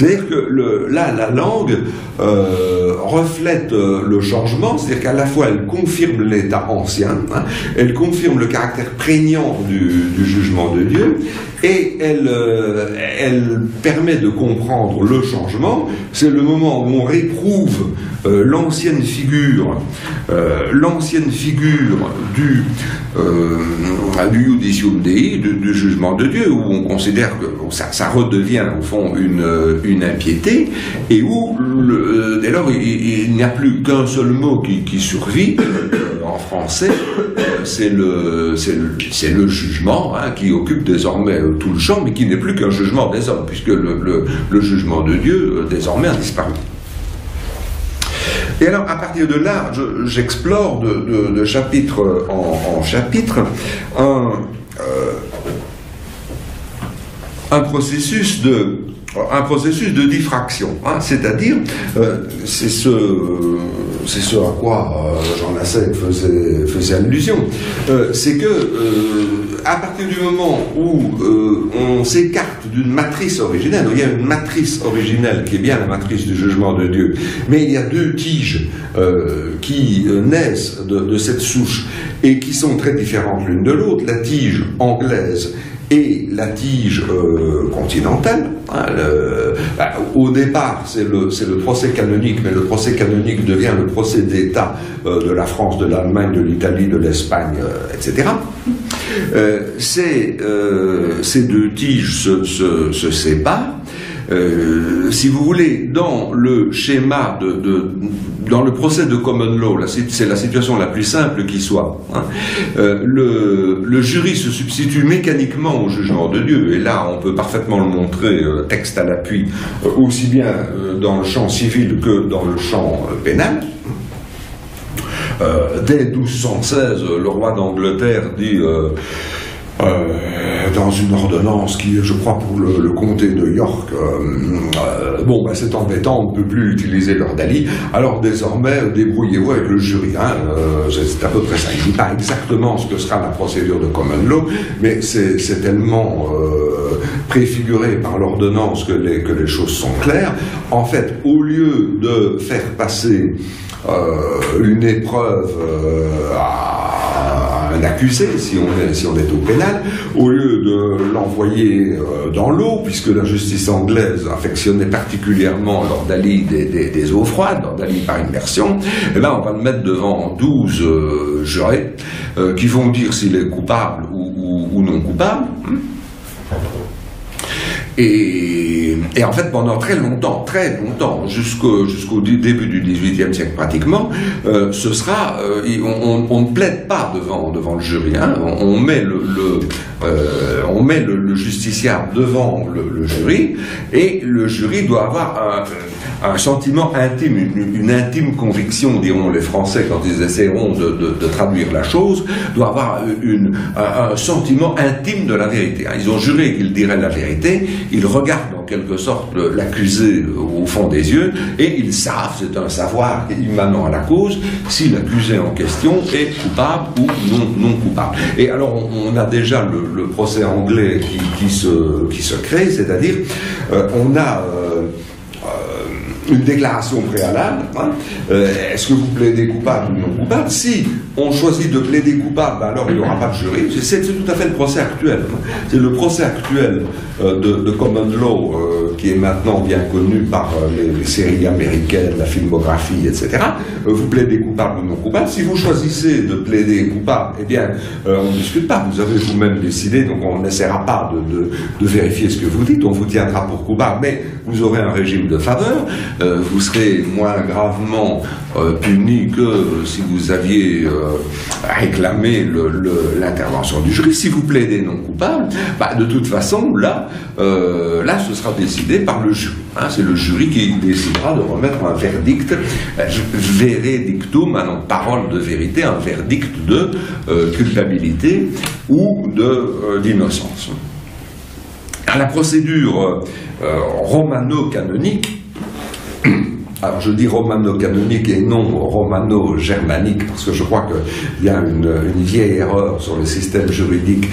C'est-à-dire que là, la langue reflète le changement, c'est-à-dire qu'à la fois elle confirme l'état ancien, hein, elle confirme le caractère prégnant du jugement de Dieu, et elle permet de comprendre le changement. C'est le moment où on réprouve l'ancienne figure du judicium Dei, du jugement de Dieu, où on considère que ça redevient au fond une impiété, et où dès lors il n'y a plus qu'un seul mot qui survit en français, c'est le jugement, hein, qui occupe désormais tout le champ, mais qui n'est plus qu'un jugement des hommes, puisque le jugement de Dieu désormais a disparu. Et alors, à partir de là, j'explore de chapitre en chapitre un processus de diffraction, hein, c'est-à-dire, c'est ce à quoi Jean Lassalle faisait allusion, c'est que à partir du moment où on s'écarte d'une matrice originelle, il y a une matrice originelle qui est bien la matrice du jugement de Dieu, mais il y a deux tiges qui naissent de cette souche et qui sont très différentes l'une de l'autre, la tige anglaise et la tige continentale. Hein, au départ, c'est le procès canonique, mais le procès canonique devient le procès d'État de la France, de l'Allemagne, de l'Italie, de l'Espagne, etc. Ces deux tiges se séparent. Si vous voulez, dans le schéma dans le procès de common law, c'est la situation la plus simple qui soit, hein, le jury se substitue mécaniquement au jugement de Dieu, et là on peut parfaitement le montrer, texte à l'appui, aussi bien dans le champ civil que dans le champ pénal. Dès 1216, le roi d'Angleterre dit dans une ordonnance qui, je crois, pour le comté de York, bon, ben, c'est embêtant, on ne peut plus utiliser l'ordalie, alors désormais, débrouillez-vous avec le jury. Hein, c'est à peu près ça. Il ne dit pas exactement ce que sera la procédure de common law, mais c'est tellement préfiguré par l'ordonnance que les choses sont claires. En fait, au lieu de faire passer une épreuve à un accusé, si on est au pénal, au lieu de l'envoyer dans l'eau, puisque la justice anglaise affectionnait particulièrement l'ordalie des eaux froides, l'ordalie par immersion, et ben on va le mettre devant 12 jurés qui vont dire s'il est coupable ou non coupable. Et en fait, pendant très longtemps, jusqu'au début du XVIIIe siècle pratiquement, ce sera, on ne plaide pas devant le jury, hein, on met le justiciable devant le jury, et le jury doit avoir un sentiment intime, une intime conviction, diront les Français quand ils essaieront de traduire la chose, doit avoir un sentiment intime de la vérité. Ils ont juré qu'ils diraient la vérité, ils regardent en quelque sorte l'accusé au fond des yeux, et ils savent, c'est un savoir immanent à la cause, si l'accusé en question est coupable ou non coupable. Et alors on a déjà le procès anglais qui se crée, c'est-à-dire on a une déclaration préalable, hein. Est-ce que vous plaidez coupable ou non coupable? Si on choisit de plaider coupable, alors il n'y aura pas de jury. C'est tout à fait le procès actuel. C'est le procès actuel de common law qui est maintenant bien connu par les séries américaines, la filmographie, etc. Vous plaidez coupable ou non coupable. Si vous choisissez de plaider coupable, eh bien, on ne discute pas. Vous avez vous-même décidé, donc on n'essaiera pas de vérifier ce que vous dites. On vous tiendra pour coupable, mais vous aurez un régime de faveur. Vous serez moins gravement puni que si vous aviez réclamé l'intervention du jury. Si vous plaidez non coupable, bah, de toute façon, là, ce sera décidé par le jury. Hein, c'est le jury qui décidera de remettre un verdict, veredictum, parole de vérité, un verdict de culpabilité ou d'innocence. La procédure romano-canonique, alors je dis romano-canonique et non romano-germanique, parce que je crois qu'il y a une vieille erreur sur le système juridique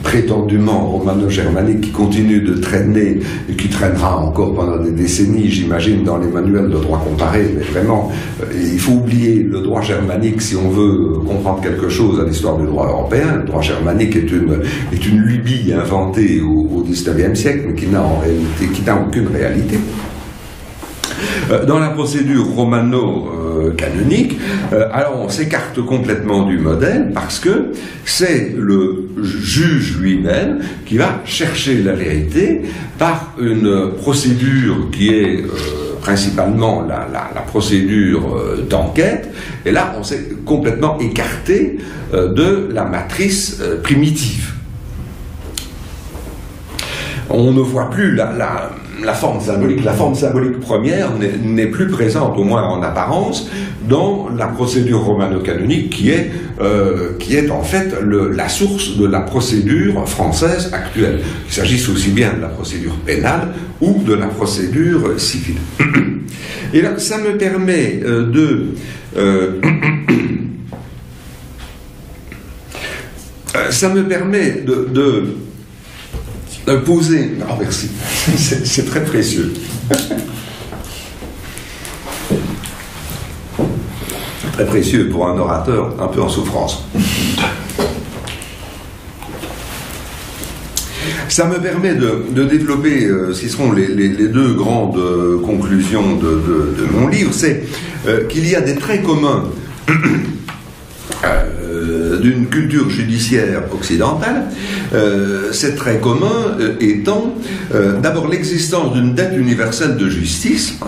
prétendument romano-germanique qui continue de traîner et qui traînera encore pendant des décennies, j'imagine, dans les manuels de droit comparé. Mais vraiment, il faut oublier le droit germanique si on veut comprendre quelque chose à l'histoire du droit européen. Le droit germanique est une lubie inventée au XIXe siècle, mais qui n'a en réalité, qui n'a aucune réalité. Dans la procédure romano-canonique, alors on s'écarte complètement du modèle parce que c'est le juge lui-même qui va chercher la vérité par une procédure qui est principalement la procédure d'enquête, et là on s'est complètement écarté de la matrice primitive. On ne voit plus la forme symbolique. La forme symbolique première n'est plus présente, au moins en apparence, dans la procédure romano-canonique qui est en fait la source de la procédure française actuelle. Il s'agisse aussi bien de la procédure pénale ou de la procédure civile. Et là, ça me permet de poser... Oh, merci, c'est très précieux. Très précieux pour un orateur un peu en souffrance. Ça me permet de développer ce qui seront les deux grandes conclusions de mon livre. C'est qu'il y a des traits communs d'une culture judiciaire occidentale, ces traits communs étant d'abord l'existence d'une dette universelle de justice.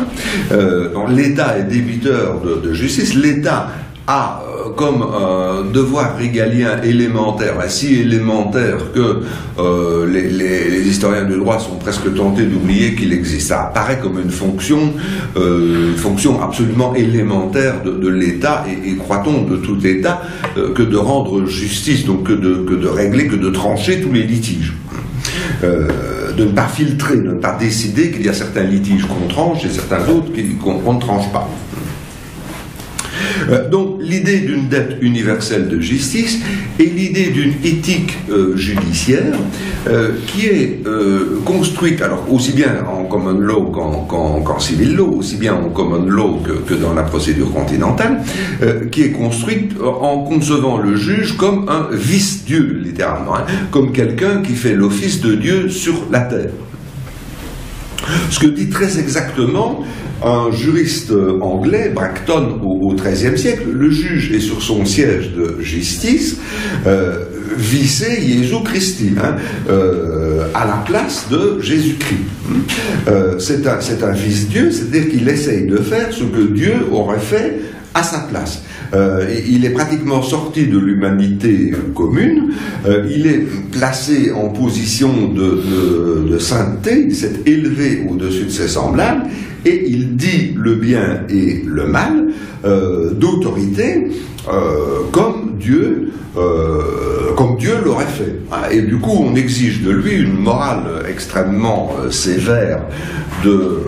L'État est débiteur de justice, l'État a comme un devoir régalien élémentaire, si élémentaire que les historiens du droit sont presque tentés d'oublier qu'il existe. Ça apparaît comme une fonction absolument élémentaire de l'État, et croit-on de tout État, que de rendre justice, donc que de régler, que de trancher tous les litiges. De ne pas filtrer, de ne pas décider qu'il y a certains litiges qu'on tranche et certains autres qu'on ne tranche pas. Donc l'idée d'une dette universelle de justice et l'idée d'une éthique judiciaire qui est construite, alors aussi bien en common law qu'en civil law, aussi bien en common law que dans la procédure continentale, qui est construite en concevant le juge comme un vice-dieu, littéralement, comme quelqu'un qui fait l'office de Dieu sur la terre. Ce que dit très exactement un juriste anglais, Bracton, au XIIIe siècle. Le juge est sur son siège de justice, vice Jesu Christi, à la place de Jésus-Christ. C'est un vice-dieu, c'est-à-dire qu'il essaye de faire ce que Dieu aurait fait à sa place. Il est pratiquement sorti de l'humanité commune, il est placé en position de sainteté, il s'est élevé au-dessus de ses semblables, et il dit le bien et le mal d'autorité comme Dieu l'aurait fait. Et du coup, on exige de lui une morale extrêmement sévère de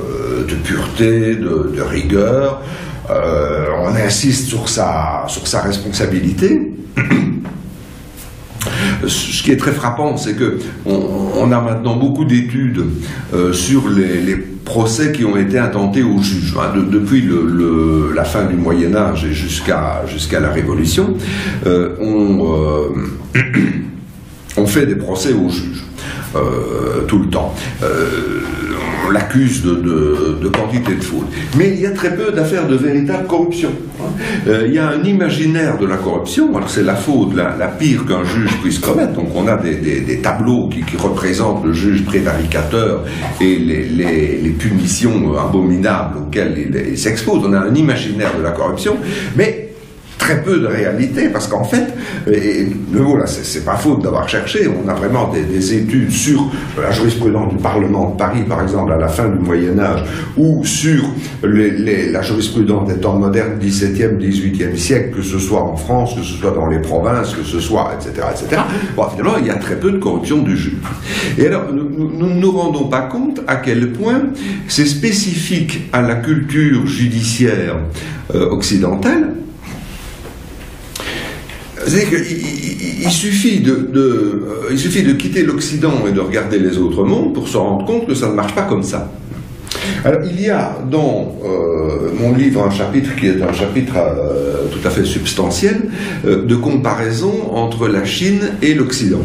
pureté, de rigueur. On insiste sur sa responsabilité. Ce qui est très frappant, c'est que on a maintenant beaucoup d'études sur les procès qui ont été intentés aux juges, depuis la fin du Moyen-Âge et jusqu'à la Révolution. On fait des procès aux juges tout le temps. On l'accuse de quantité de fautes. Mais il y a très peu d'affaires de véritable corruption. Il y a un imaginaire de la corruption. Alors c'est la faute la pire qu'un juge puisse commettre. Donc on a des tableaux qui représentent le juge prévaricateur et les punitions abominables auxquelles il s'expose. On a un imaginaire de la corruption, mais très peu de réalité, parce qu'en fait, là, c'est pas faute d'avoir cherché, on a vraiment des études sur la jurisprudence du Parlement de Paris, par exemple, à la fin du Moyen-Âge, ou sur la jurisprudence des temps modernes, 17e, 18e siècle, que ce soit en France, que ce soit dans les provinces, que ce soit, etc., etc. Bon, finalement, il y a très peu de corruption du juge. Et alors, nous ne nous rendons pas compte à quel point c'est spécifique à la culture judiciaire occidentale. C'est-à-dire il suffit de quitter l'Occident et de regarder les autres mondes pour se rendre compte que ça ne marche pas comme ça. Alors, il y a dans mon livre un chapitre qui est un chapitre tout à fait substantiel de comparaison entre la Chine et l'Occident.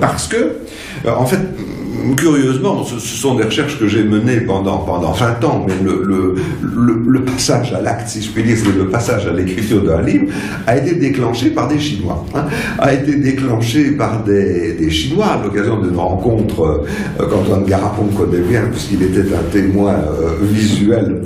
Parce que, en fait, curieusement, ce sont des recherches que j'ai menées pendant 20 ans, mais le passage à l'acte, si je puis dire, c'est le passage à l'écriture d'un livre, a été déclenché par des Chinois. A été déclenché par des Chinois à l'occasion d'une rencontre qu'Antoine Garapon connaît bien, puisqu'il était un témoin visuel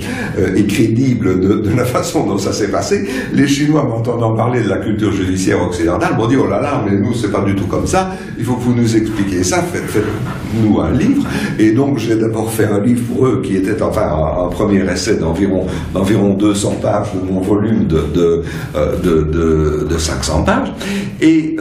et crédible de la façon dont ça s'est passé. Les Chinois, m'entendant parler de la culture judiciaire occidentale, m'ont dit « Oh là là, mais nous, c'est pas du tout comme ça, il faut que vous nous expliquiez ça, faites-nous un livre ». Et donc, j'ai d'abord fait un livre pour eux qui était enfin un premier essai d'environ 200 pages de mon volume de 500 pages. Et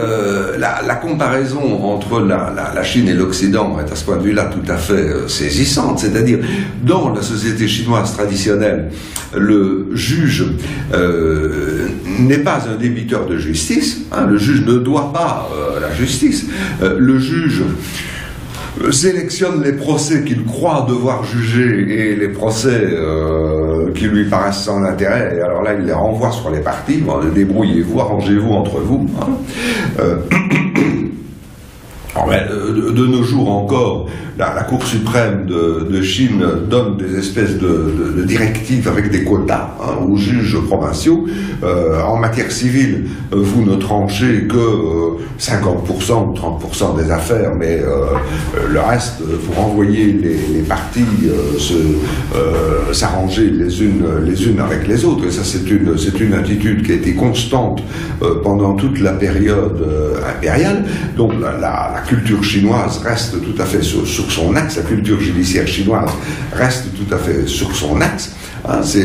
la comparaison entre la Chine et l'Occident est à ce point de vue-là tout à fait saisissante. C'est-à-dire, dans la société chinoise traditionnelle, le juge n'est pas un débiteur de justice. Le juge ne doit pas la justice. Le juge sélectionne les procès qu'il croit devoir juger et les procès qui lui paraissent sans intérêt, et alors là il les renvoie sur les parties. Bon, débrouillez-vous, arrangez-vous entre vous. De nos jours encore, la Cour suprême de Chine donne des espèces de directives avec des quotas aux juges provinciaux. En matière civile, vous ne tranchez que 50% ou 30% des affaires, mais le reste, vous renvoyez les parties s'arranger les unes avec les autres. Et ça, c'est une attitude qui a été constante pendant toute la période impériale. Donc la culture chinoise reste tout à fait sur son axe, la culture judiciaire chinoise reste tout à fait sur son axe.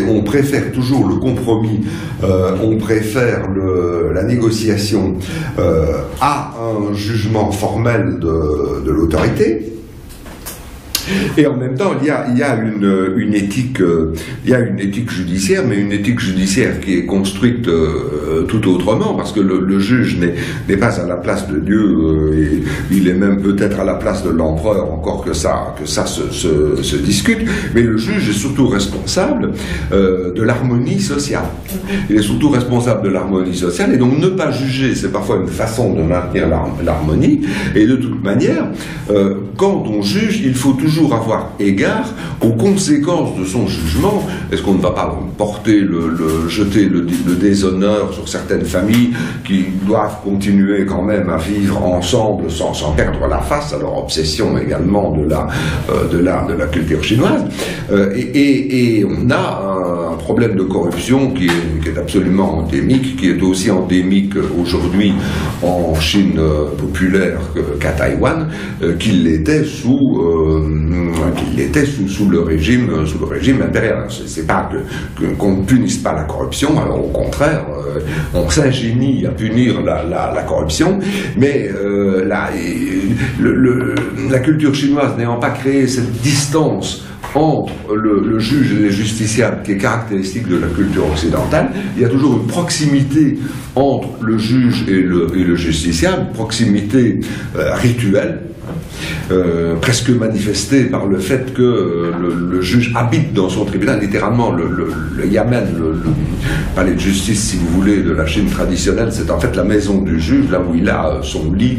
On préfère toujours le compromis, on préfère la négociation à un jugement formel de l'autorité. Et en même temps, il y a une éthique judiciaire, mais une éthique judiciaire qui est construite tout autrement, parce que le juge n'est pas à la place de Dieu, et il est même peut-être à la place de l'empereur, encore que ça se discute, mais le juge est surtout responsable de l'harmonie sociale. Il est surtout responsable de l'harmonie sociale, et donc ne pas juger, c'est parfois une façon de maintenir l'harmonie, et de toute manière, quand on juge, il faut toujours avoir égard aux conséquences de son jugement. Est-ce qu'on ne va pas jeter le déshonneur sur certaines familles qui doivent continuer quand même à vivre ensemble sans perdre la face à leur obsession également de la culture chinoise. Et on a un problème de corruption qui est absolument endémique, qui est aussi endémique aujourd'hui en Chine populaire qu'à Taïwan, qu'il l'était sous le régime impérial. C'est pas qu'on ne punisse pas la corruption, alors au contraire, on s'ingénie à punir la corruption, mais la culture chinoise n'ayant pas créé cette distance entre le juge et les justiciables qui est caractéristique de la culture occidentale, il y a toujours une proximité entre le juge et le justiciable, proximité rituelle, presque manifestée par le fait que le juge habite dans son tribunal, littéralement le yamen, le palais de justice, si vous voulez, de la Chine traditionnelle, c'est en fait la maison du juge, là où il a son lit,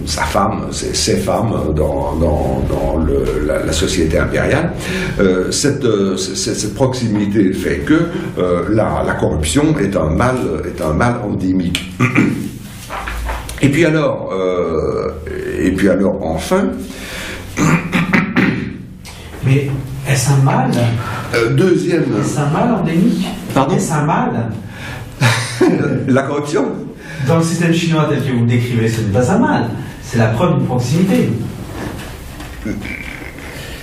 sa femme, ses femmes dans la société impériale. Cette proximité fait que la corruption est un mal endémique. Et puis alors enfin. Mais est-ce un mal Deuxième. Est-ce un mal endémique? Pardon? Est-ce un mal La corruption? Dans le système chinois tel que vous le décrivez, ce n'est pas un mal. C'est la preuve d'une proximité.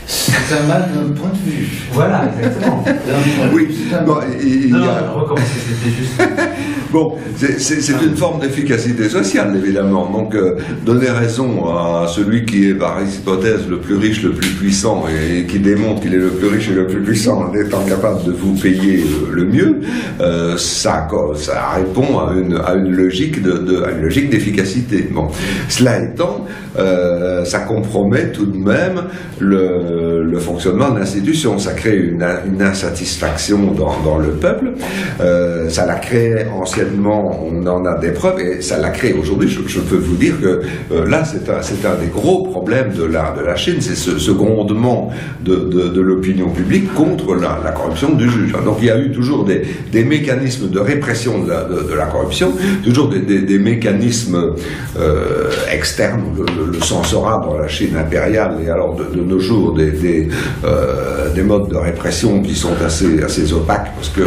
C'est un mal d'un point de vue. Voilà, exactement. Oui, bon, il y Non, a... non, recommencer, c'était juste. Bon, c'est une forme d'efficacité sociale, évidemment. Donc, donner raison à celui qui est, par hypothèse, le plus riche, le plus puissant, et qui démontre qu'il est le plus riche et le plus puissant en étant capable de vous payer le mieux, ça répond à une logique à une logique d'efficacité. Bon, cela étant, ça compromet tout de même le fonctionnement de l'institution. Ça crée une insatisfaction dans le peuple. Ça la créait anciennement, on en a des preuves, et ça la crée aujourd'hui. Je peux vous dire que là, c'est un des gros problèmes de la Chine, c'est ce grondement de l'opinion publique contre la corruption du juge. Donc il y a eu toujours des mécanismes de répression de la corruption, toujours des mécanismes externes, le censorat dans la Chine impériale, et alors de nos jours des modes de répression qui sont assez opaques, parce que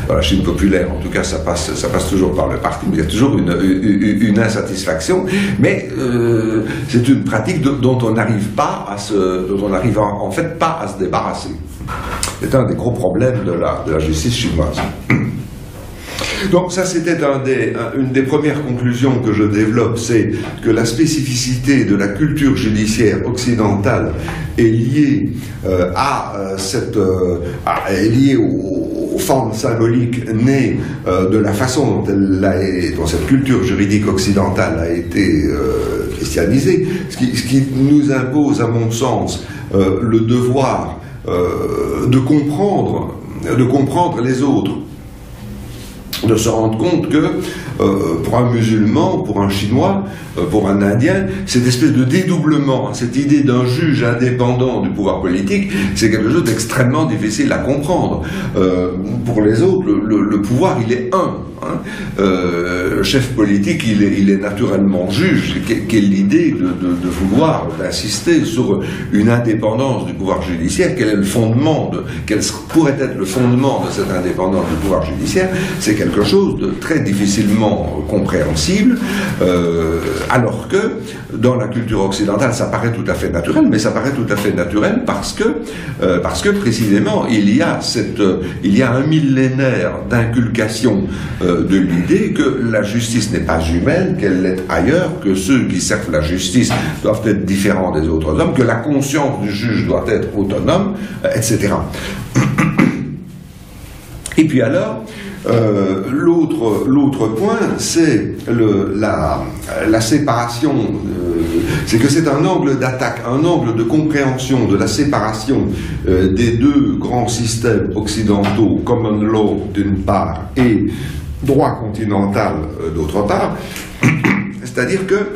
dans la Chine populaire, en tout cas, ça passe toujours par le parti, mais il y a toujours une insatisfaction, mais c'est une pratique dont on n'arrive pas en fait pas à se débarrasser. C'est un des gros problèmes de la justice chinoise. Donc ça, c'était une des premières conclusions que je développe, c'est que la spécificité de la culture judiciaire occidentale est liée est liée aux formes symboliques nées de la façon dont cette culture juridique occidentale a été christianisée, ce qui nous impose, à mon sens, le devoir de comprendre les autres, de se rendre compte que pour un musulman, pour un chinois, pour un indien, cette espèce de dédoublement, cette idée d'un juge indépendant du pouvoir politique, c'est quelque chose d'extrêmement difficile à comprendre. Pour les autres, le pouvoir, il est un. Le chef politique, il est naturellement juge. Quelle l'idée de vouloir d'insister sur une indépendance du pouvoir judiciaire? Quel pourrait être le fondement de cette indépendance du pouvoir judiciaire? C'est quelque chose de très difficilement compréhensible, alors que dans la culture occidentale, ça paraît tout à fait naturel, mais ça paraît tout à fait naturel parce que précisément il y a un millénaire d'inculcation de l'idée que la justice n'est pas humaine, qu'elle l'est ailleurs, que ceux qui servent la justice doivent être différents des autres hommes, que la conscience du juge doit être autonome, etc. Et puis alors, l'autre point, c'est la séparation, c'est que c'est un angle d'attaque, un angle de compréhension de la séparation des deux grands systèmes occidentaux, common law d'une part et droit continental d'autre part, c'est-à-dire que